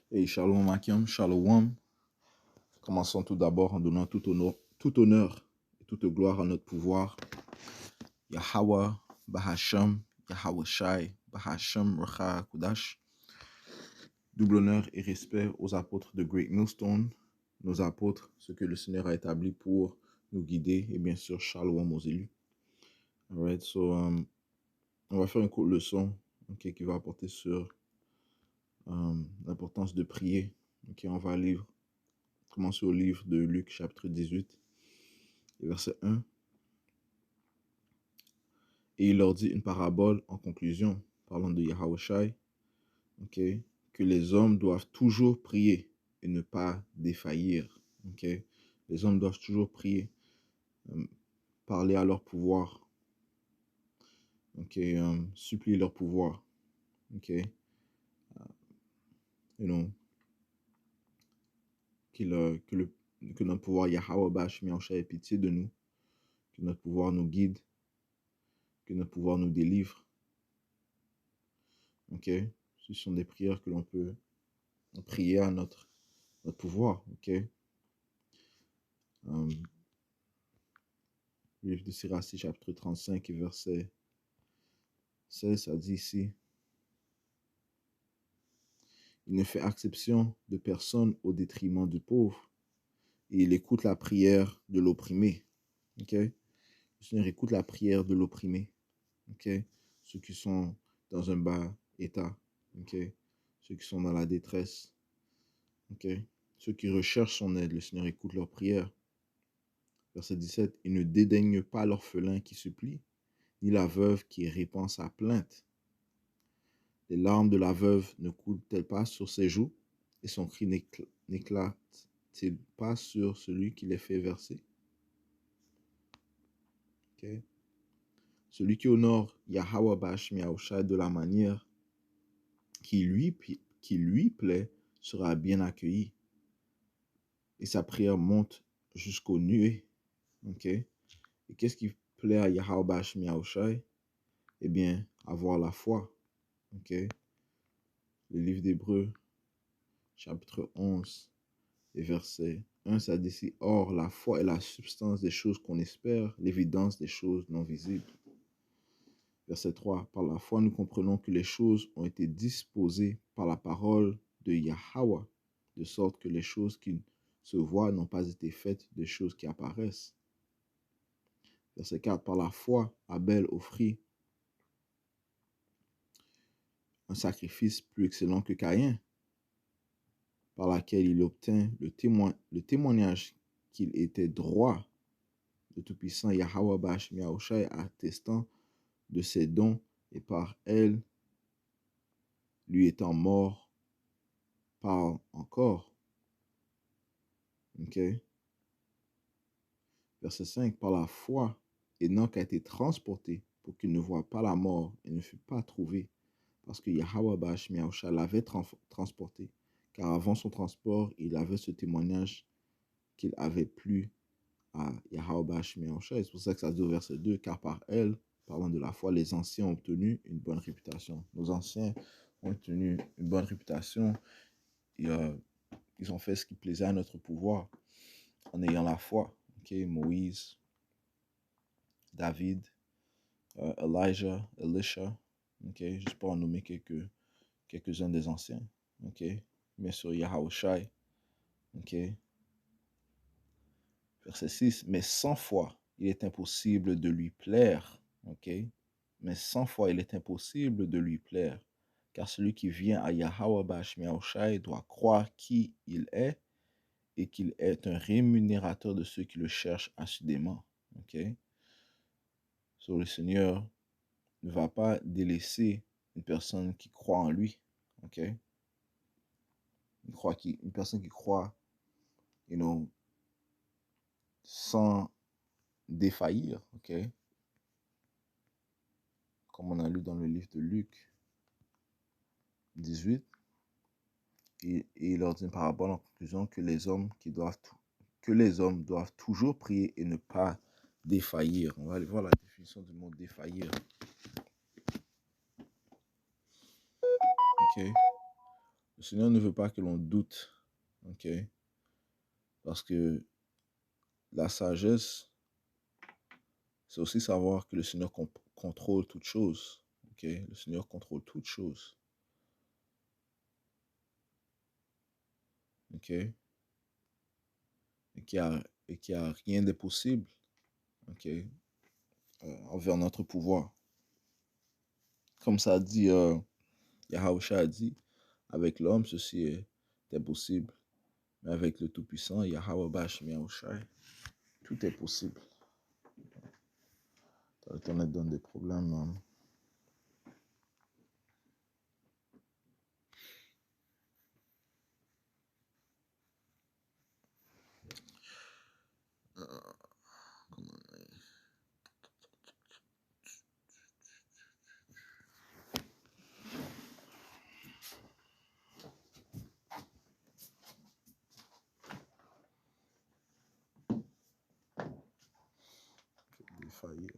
Et Shalom Akim, Shalom. Commençons tout d'abord en donnant tout honneur et toute gloire à notre pouvoir. Yahweh, Bahasham, Yahweh Shai, Bahasham, Racha Kudash. Double honneur et respect aux apôtres de Great Millstone, nos apôtres, ce que le Seigneur a établi pour nous guider, et bien sûr, Shalom aux élus. Alright, so, on va faire une courte leçon qui va apporter sur l'importance de prier. On va commencer au livre de Luc, chapitre 18, verset 1. Et il leur dit une parabole en conclusion, parlant de Yahweh Shai, que les hommes doivent toujours prier et ne pas défaillir. Les hommes doivent toujours prier, parler à leur pouvoir, supplier leur pouvoir. Que notre pouvoir Yahweh Bash Miaosha ait pitié de nous, que notre pouvoir nous guide, que notre pouvoir nous délivre. Ce sont des prières que l'on peut prier à notre pouvoir. Le livre de Siracide, chapitre 35, verset 16, ça dit ici: il ne fait exception de personne au détriment du pauvre, et il écoute la prière de l'opprimé. Le Seigneur écoute la prière de l'opprimé. Ceux qui sont dans un bas état, ceux qui sont dans la détresse, ceux qui recherchent son aide, le Seigneur écoute leur prière. Verset 17, il ne dédaigne pas l'orphelin qui supplie, ni la veuve qui répand sa plainte. Les larmes de la veuve ne coulent-elles pas sur ses joues, et son cri n'éclate-t-il pas sur celui qui les fait verser? Celui qui honore Yahweh Bash Miaoushai de la manière qui lui plaît sera bien accueilli, et sa prière monte jusqu'aux nuées. Et qu'est-ce qui plaît à Yahweh Bash Miaoushai? Eh bien, avoir la foi. Le livre d'Hébreux, chapitre 11, et verset 1, ça dit ici: or, la foi est la substance des choses qu'on espère, l'évidence des choses non visibles. Verset 3, par la foi, nous comprenons que les choses ont été disposées par la parole de Yahweh, de sorte que les choses qui se voient n'ont pas été faites des choses qui apparaissent. Verset 4, par la foi, Abel offrit un sacrifice plus excellent que Caïn, par laquelle il obtint le témoignage qu'il était droit, le Tout-Puissant Yahweh Bash Miaoushai attestant de ses dons, et par elle, lui étant mort, parle encore. Verset 5, par la foi, Enoch a été transporté pour qu'il ne voie pas la mort et ne fut pas trouvé, parce que Yahweh Bash Miaoushai l'avait transporté, car avant son transport, il avait ce témoignage qu'il avait plu à Yahweh Bash Miaoushai. C'est pour ça que ça dit au verset 2, car par elle, parlant de la foi, les anciens ont obtenu une bonne réputation. Nos anciens ont obtenu une bonne réputation. Ils ont fait ce qui plaisait à notre pouvoir en ayant la foi. Moïse, David, Elijah, Elisha, juste pour en nommer quelques-uns des anciens. Bien sûr, Yahweh Shai. Verset 6, mais sans foi, il est impossible de lui plaire. Mais sans foi, il est impossible de lui plaire. Car celui qui vient à Yahweh Bash Miaoushai doit croire qui il est et qu'il est un rémunérateur de ceux qui le cherchent assidément. Le Seigneur ne va pas délaisser une personne qui croit en lui. Une personne qui croit, sans défaillir. Comme on a lu dans le livre de Luc 18. Et il leur dit une parabole en conclusion que les hommes doivent toujours prier et ne pas défaillir. On va aller voir la définition du mot défaillir. Le Seigneur ne veut pas que l'on doute, ok? Parce que la sagesse, c'est aussi savoir que le Seigneur contrôle toutes choses, ok? Le Seigneur contrôle toutes choses, ok? Et qu'il y a rien d'impossible, ok? Envers notre pouvoir. Comme ça dit, Yahusha a dit, avec l'homme, ceci est impossible. Mais avec le Tout-Puissant, Yahweh Bashmi Yahushai, tout est possible. L'Éternel donne des problèmes. Défaillir.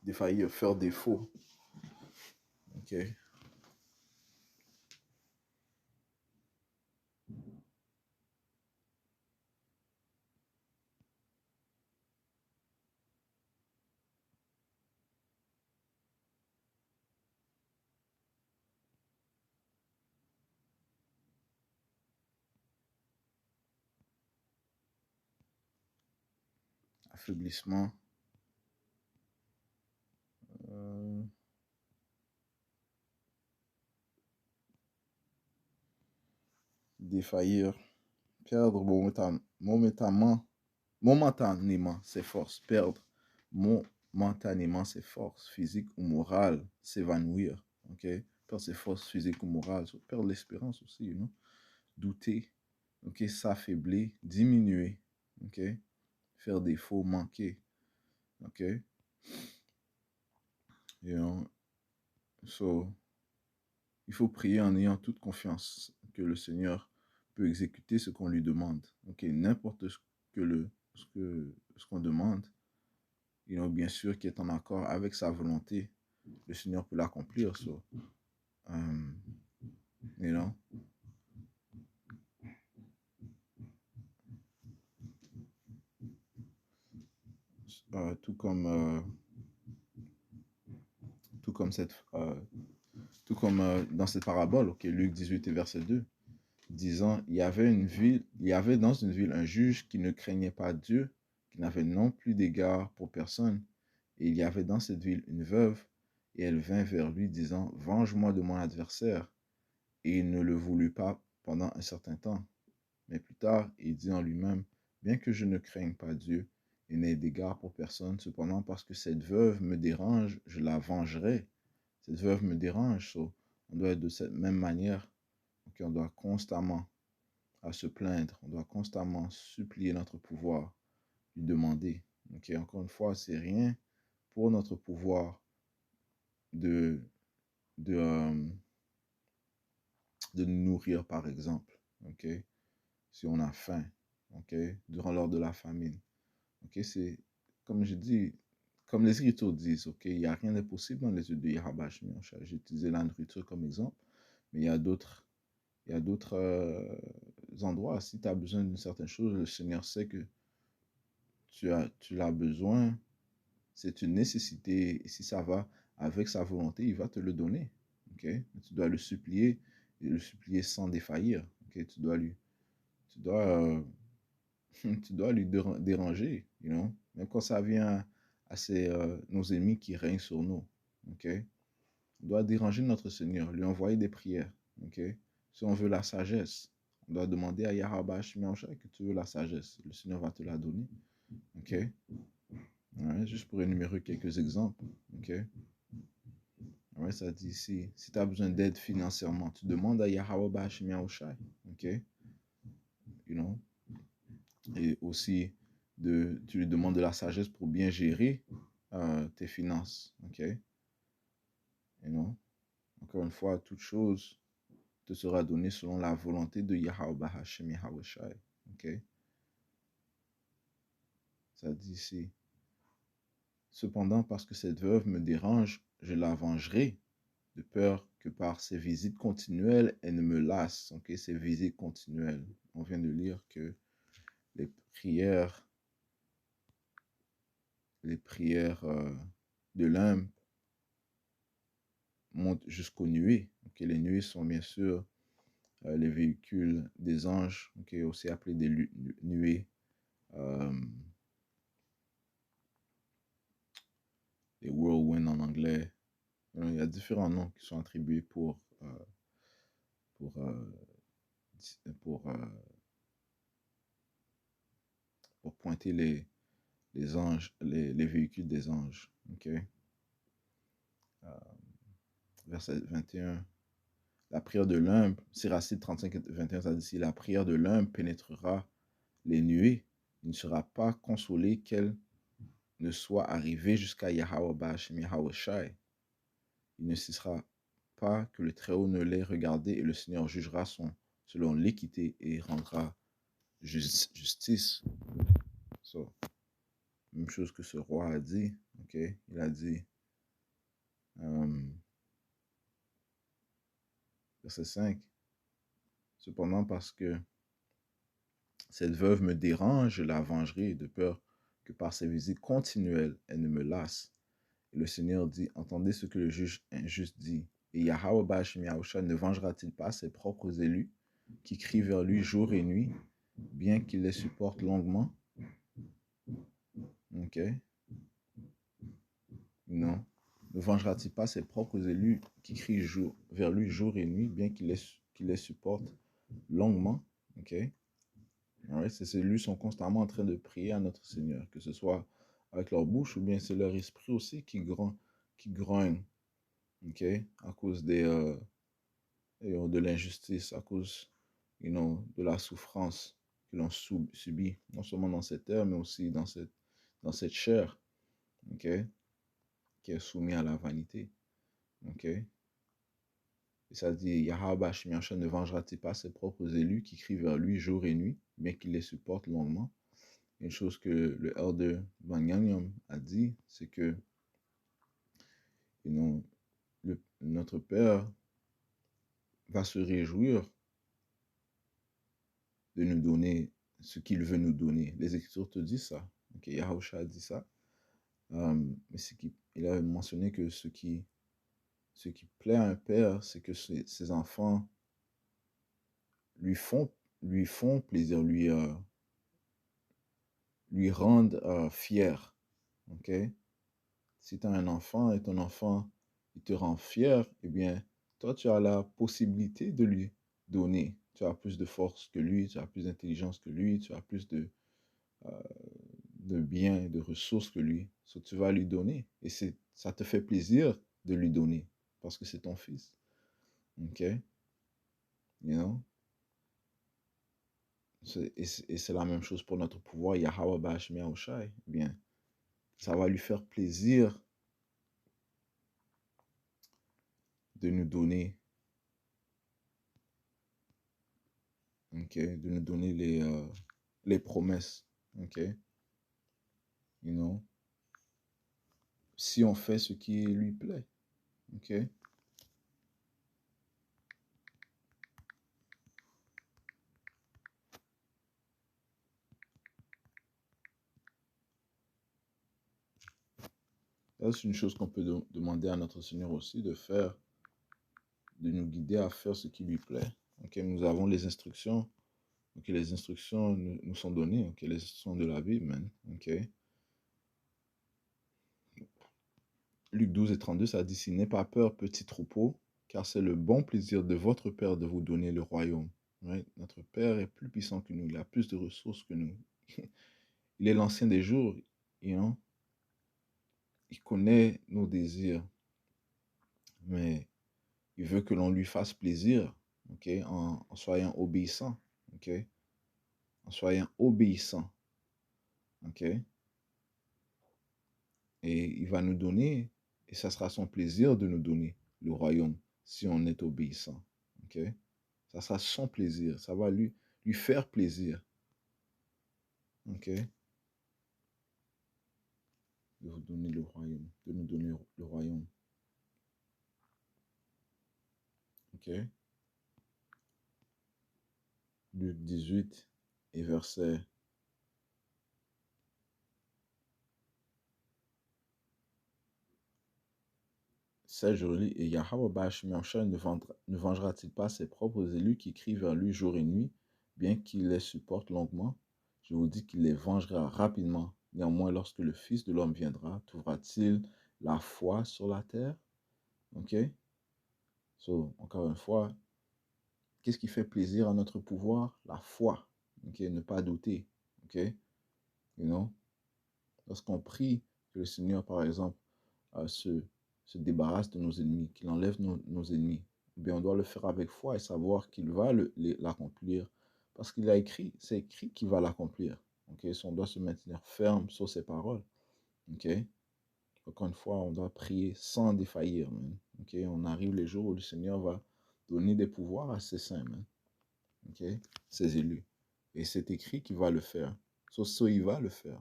Défaillir, faire défaut. Ok. Affaiblissement. Euh, Défaillir. Perdre momentanément ses forces. Perdre momentanément ses forces physiques ou morales. S'évanouir. Ok. Perdre ses forces physiques ou morales. Perdre l'espérance aussi, you know? Douter. Ok. S'affaiblir. Diminuer. Ok. Faire défaut. Manquer. Ok. You know? So, il faut prier en ayant toute confiance que le Seigneur peut exécuter ce qu'on lui demande. Ok, n'importe ce qu'on demande, bien sûr, qui est en accord avec sa volonté, le Seigneur peut l'accomplir. So, you know, tout comme dans cette parabole, ok, Luc 18 et verset 2, disant, il y avait dans une ville un juge qui ne craignait pas Dieu, qui n'avait non plus d'égard pour personne. Et il y avait dans cette ville une veuve, et elle vint vers lui, disant, venge-moi de mon adversaire. Et il ne le voulut pas pendant un certain temps. Mais plus tard, il dit en lui-même, bien que je ne craigne pas Dieu, et n'ai d'égard pour personne, cependant, parce que cette veuve me dérange, je la vengerai. Cette veuve me dérange. So, on doit être de cette même manière. Okay, on doit constamment se plaindre, on doit constamment supplier notre pouvoir, lui demander. Okay, encore une fois, c'est rien pour notre pouvoir de, de, euh, de nous nourrir, par exemple. Okay? Si on a faim, okay? Durant l'heure de la famine. Okay? C'est, comme je dis, comme les Écritures disent, okay? Il n'y a rien d'impossible dans les yeux de Yahweh. J'ai utilisé la nourriture comme exemple, mais il y a d'autres endroits. Si tu as besoin d'une certaine chose, le Seigneur sait que tu l'as besoin, c'est une nécessité, et si ça va avec sa volonté, il va te le donner. Okay? Tu dois le supplier, et le supplier sans défaillir. Okay? Tu dois, tu dois lui déranger, you know? Même quand ça vient à nos ennemis qui règnent sur nous. Okay? On doit déranger notre Seigneur, lui envoyer des prières. Okay? Si on veut la sagesse, on doit demander à Yahweh que tu veux la sagesse. Le Seigneur va te la donner. Ok? Ouais, juste pour énumérer quelques exemples. Ok? Ouais, ça dit ici, si tu as besoin d'aide financièrement, tu demandes à Yahweh Bashim Yahushai. Ok? You know? Et aussi, tu lui demandes de la sagesse pour bien gérer tes finances. OK? You know? Encore une fois, toute chose te sera donnée selon la volonté de Yahweh Hashem Yahweh Shai. OK? Ça dit ici. Cependant, parce que cette veuve me dérange, je la vengerai, de peur que par ses visites continuelles, elle ne me lasse. OK? Ces visites continuelles. On vient de lire que les prières, de l'homme montent jusqu'aux nuées. OK? Les nuées sont bien sûr les véhicules des anges, okay, aussi appelés des nuées. Les whirlwind en anglais. Il y a différents noms qui sont attribués pour, pour, euh, pour pointer les anges, les véhicules des anges. Okay? Verset 21. La prière de l'un, Siracide 35 et 21, ça dit ici, la prière de l'un pénétrera les nuées. Il ne sera pas consolé qu'elle ne soit arrivée jusqu'à Yahweh Ba'ashem Yahweh Shai. Il ne cessera pas que le Très-Haut ne l'ait regardé et le Seigneur jugera selon l'équité et rendra justice. So, même chose que ce roi a dit. Okay? Il a dit, verset 5, cependant parce que cette veuve me dérange, je la vengerai de peur que par ses visites continuelles, elle ne me lasse. Et le Seigneur dit, entendez ce que le juge injuste dit. Et Yahweh Ba'ashem Yahusha ne vengera-t-il pas ses propres élus qui crient vers lui jour et nuit, bien qu'il les supporte longuement? Ok? Non. Ne vengera-t-il pas ses propres élus qui crient vers lui jour et nuit, bien qu'il les supporte longuement? Ok? Alright? Ces élus sont constamment en train de prier à notre Seigneur, que ce soit avec leur bouche ou bien c'est leur esprit aussi qui grogne, ok? À cause de l'injustice, à cause de la souffrance qu'ils ont subi, non seulement dans cette terre, mais aussi dans cette chair, ok? Qui est soumise à la vanité, ok? Et ça dit, Yahweh Hashem Yahshua ne vengera-t-il pas ses propres élus qui crient vers lui jour et nuit, bien qu'il les supporte longuement? Une chose que le elder Banyanyam a dit, c'est que notre Père va se réjouir de nous donner ce qu'il veut nous donner. Les Écritures te disent ça. Okay, Yahusha a dit ça. Mais il a mentionné que ce qui plaît à un père, c'est que ses enfants lui font plaisir, lui rendent fier. Ok? Si tu as un enfant et ton enfant il te rend fier, eh bien, toi, tu as la possibilité de lui donner. Tu as plus de force que lui, tu as plus d'intelligence que lui, tu as plus de biens, de ressources que lui. So, tu vas lui donner. Et ça te fait plaisir de lui donner parce que c'est ton fils. OK? You know? Et c'est la même chose pour notre pouvoir. Yahweh Ba'ashem Yahushai. Eh bien, ça va lui faire plaisir de nous donner, okay, de nous donner les promesses, okay, you know, si on fait ce qui lui plaît, okay. C'est une chose qu'on peut demander à notre Seigneur aussi de faire, de nous guider à faire ce qui lui plaît. Okay, nous avons les instructions. Okay, les instructions nous sont données. Okay, les instructions de la Bible, man. Okay. Luc 12 et 32, ça dit, si n'aie pas peur, petit troupeau, car c'est le bon plaisir de votre Père de vous donner le royaume. Right? Notre Père est plus puissant que nous, il a plus de ressources que nous. Il est l'ancien des jours, you know? Il connaît nos désirs, mais il veut que l'on lui fasse plaisir, okay? En soyant obéissant, okay? En soyant obéissant, okay? Et il va nous donner Et ça sera son plaisir de nous donner le royaume si on est obéissant. Ok? Ça sera son plaisir. Ça va lui faire plaisir. Ok? De vous donner le royaume. De nous donner le royaume. Ok? Luc 18 et verset 16, je relis, et Yahweh Ba'ashim Yahushua ne vengera-t-il pas ses propres élus qui crient vers lui jour et nuit, bien qu'il les supporte longuement? Je vous dis qu'il les vengera rapidement. Néanmoins, lorsque le Fils de l'homme viendra, trouvera-t-il la foi sur la terre? Ok? So, encore une fois, qu'est-ce qui fait plaisir à notre pouvoir? La foi. Ok? Ne pas douter. Ok? You know? Lorsqu'on prie que le Seigneur, par exemple, se débarrasse de nos ennemis, qu'il enlève nos ennemis, eh bien, on doit le faire avec foi et savoir qu'il va l'accomplir. Parce qu'il a écrit, c'est écrit qu'il va l'accomplir. Okay? So, on doit se maintenir ferme sur ses paroles. Okay? Encore une fois, on doit prier sans défaillir. Man. Okay? On arrive les jours où le Seigneur va donner des pouvoirs à ses saints, man. Okay? Ses élus. Et c'est écrit qu'il va le faire. So, il va le faire.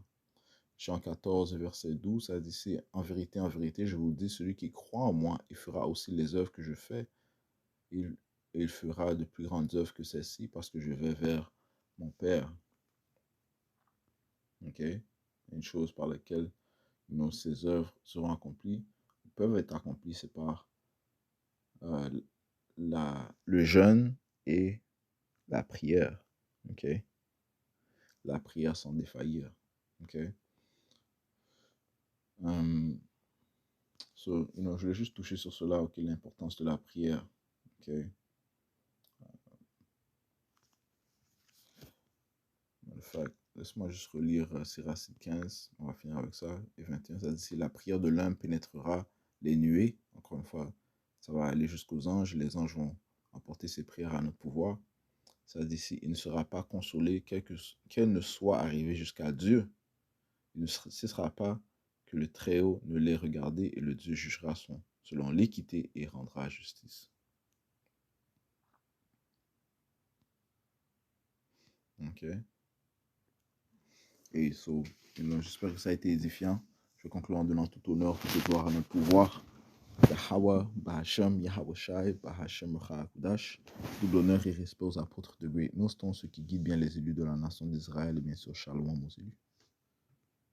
Jean 14, verset 12, ça dit, en vérité, je vous dis, celui qui croit en moi, il fera aussi les œuvres que je fais. Il fera de plus grandes œuvres que celles-ci parce que je vais vers mon Père. Ok? Une chose par laquelle ces œuvres seront accomplies, peuvent être accomplies, c'est par le jeûne et la prière. Ok? La prière sans défaillir. Ok? So, je vais juste toucher sur cela, ok, l'importance de la prière. Ok? Laisse-moi juste relire Siracide 15, on va finir avec ça, et 21, ça dit, si la prière de l'un pénétrera les nuées, encore une fois, ça va aller jusqu'aux anges, les anges vont apporter ces prières à notre pouvoir. Ça dit, si il ne sera pas consolé, qu'elle ne soit arrivée jusqu'à Dieu, il ne cessera pas que le Très-Haut ne l'ait regardé et le Dieu jugera selon l'équité et rendra justice. Ok? Et j'espère que ça a été édifiant. Je vais conclure en donnant tout honneur, toute gloire à notre pouvoir. Yahweh, Bahashem, Yahweh Shai, Bahashem Kudash. Double honneur et respect aux apôtres de Great Millstone, ceux qui guident bien les élus de la nation d'Israël et bien sûr Shalom aux élus.